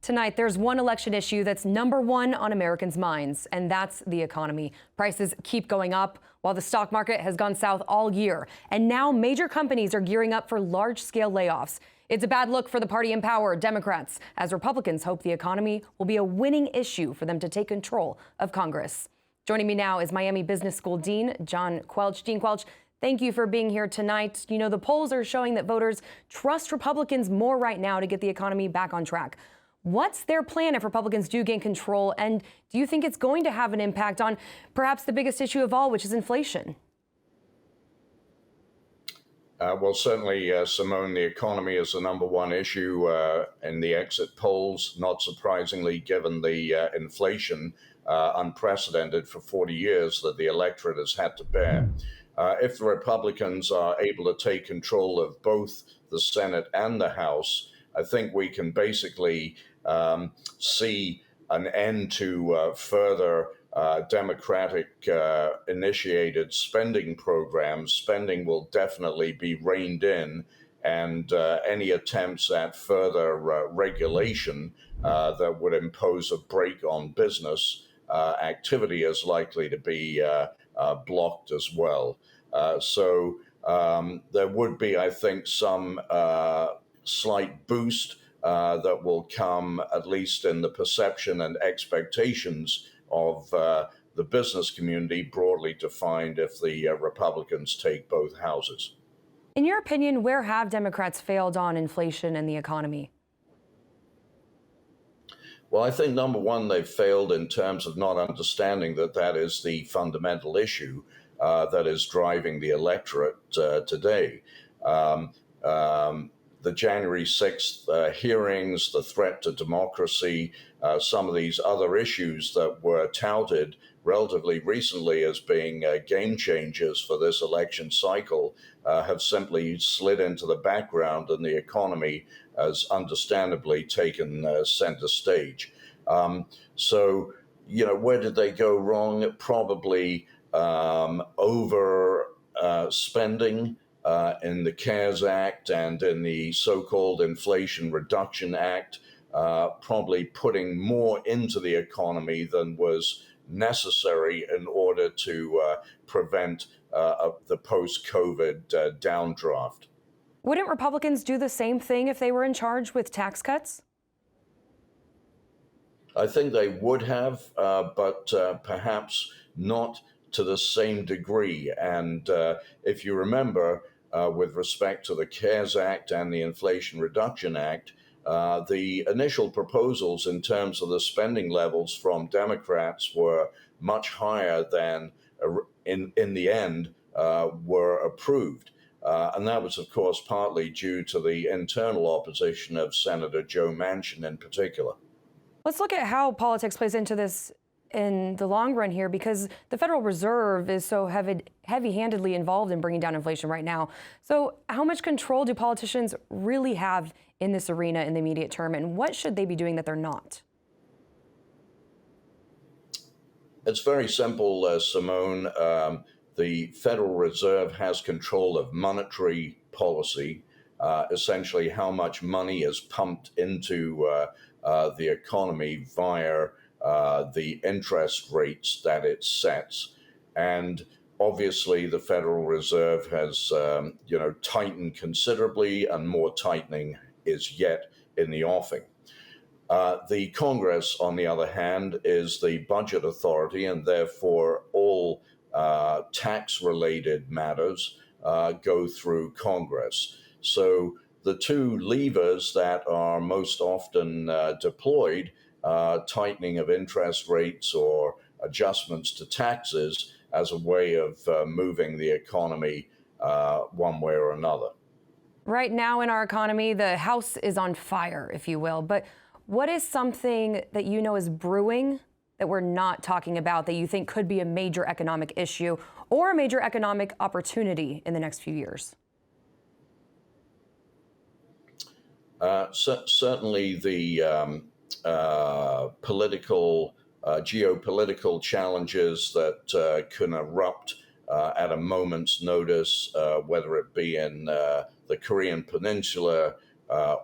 Tonight, there's one election issue that's number one on Americans' minds, and that's the economy. Prices keep going up while the stock market has gone south all year. And now major companies are gearing up for large-scale layoffs. It's a bad look for the party in power, Democrats, as Republicans hope the economy will be a winning issue for them to take control of Congress. Joining me now is Miami Business School Dean John Quelch. Dean Quelch, thank you for being here tonight. You know, the polls are showing that voters trust Republicans more right now to get the economy back on track. What's their plan if Republicans do gain control? And do you think it's going to have an impact on perhaps the biggest issue of all, which is inflation? Well, certainly, Simone, the economy is the number one issue in the exit polls, not surprisingly, given the inflation unprecedented for 40 years that the electorate has had to bear. If the Republicans are able to take control of both the Senate and the House, I think we can basically see an end to further Democratic initiated spending programs. Spending will definitely be reined in, and any attempts at further regulation that would impose a brake on business activity is likely to be blocked as well. So there would be, I think, some slight boost that will come, at least in the perception and expectations of the business community, broadly defined, if the Republicans take both houses. In your opinion, where have Democrats failed on inflation and the economy? Well, I think, number one, they've failed in terms of not understanding that that is the fundamental issue that is driving the electorate today. The January 6th hearings, the threat to democracy, some of these other issues that were touted relatively recently as being game changers for this election cycle have simply slid into the background, and the economy has understandably taken center stage. So, you know, where did they go wrong? Probably over spending in the CARES Act and in the so-called Inflation Reduction Act, probably putting more into the economy than was necessary in order to prevent the post-COVID downdraft. Wouldn't Republicans do the same thing if they were in charge with tax cuts? I think they would have, but perhaps not to the same degree. And if you remember, with respect to the CARES Act and the Inflation Reduction Act, the initial proposals in terms of the spending levels from Democrats were much higher than, in the end, were approved. And that was, of course, partly due to the internal opposition of Senator Joe Manchin in particular. Let's look at how politics plays into this in the long run here, because the Federal Reserve is so heavy-handedly involved in bringing down inflation right now. So how much control do politicians really have in this arena in the immediate term, and what should they be doing that they're not? It's very simple, Simone. The Federal Reserve has control of monetary policy, essentially how much money is pumped into the economy via the interest rates that it sets. And obviously the Federal Reserve has tightened considerably, and more tightening is yet in the offing. The Congress, on the other hand, is the budget authority, and therefore all tax-related matters go through Congress. So the two levers that are most often deployed, tightening of interest rates or adjustments to taxes, as a way of moving the economy one way or another. Right now in our economy, the house is on fire, if you will. But what is something that you know is brewing that we're not talking about that you think could be a major economic issue or a major economic opportunity in the next few years? Certainly the geopolitical challenges that can erupt at a moment's notice, whether it be in the Korean Peninsula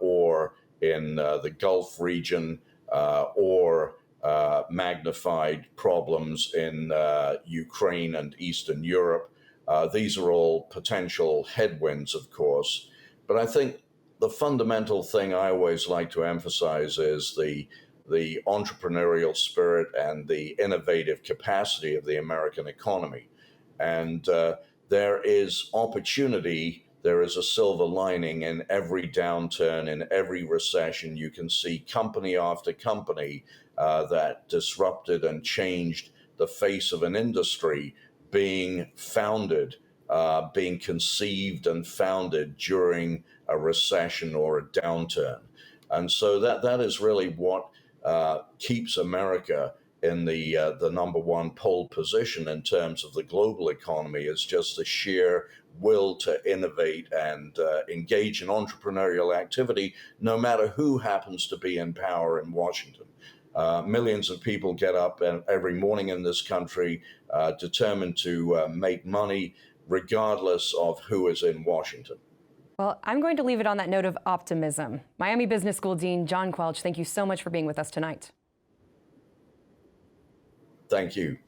or in the Gulf region, or magnified problems in Ukraine and Eastern Europe. These are all potential headwinds, of course. But I think the fundamental thing I always like to emphasize is the entrepreneurial spirit and the innovative capacity of the American economy. And there is opportunity. There is a silver lining in every downturn, in every recession. You can see company after company that disrupted and changed the face of an industry being founded, being conceived and founded during a recession or a downturn. And so that is really what keeps America in the number one pole position in terms of the global economy, is just the sheer will to innovate and engage in entrepreneurial activity, no matter who happens to be in power in Washington. Millions of people get up every morning in this country determined to make money regardless of who is in Washington. Well, I'm going to leave it on that note of optimism. Miami Business School Dean John Quelch, thank you so much for being with us tonight. Thank you.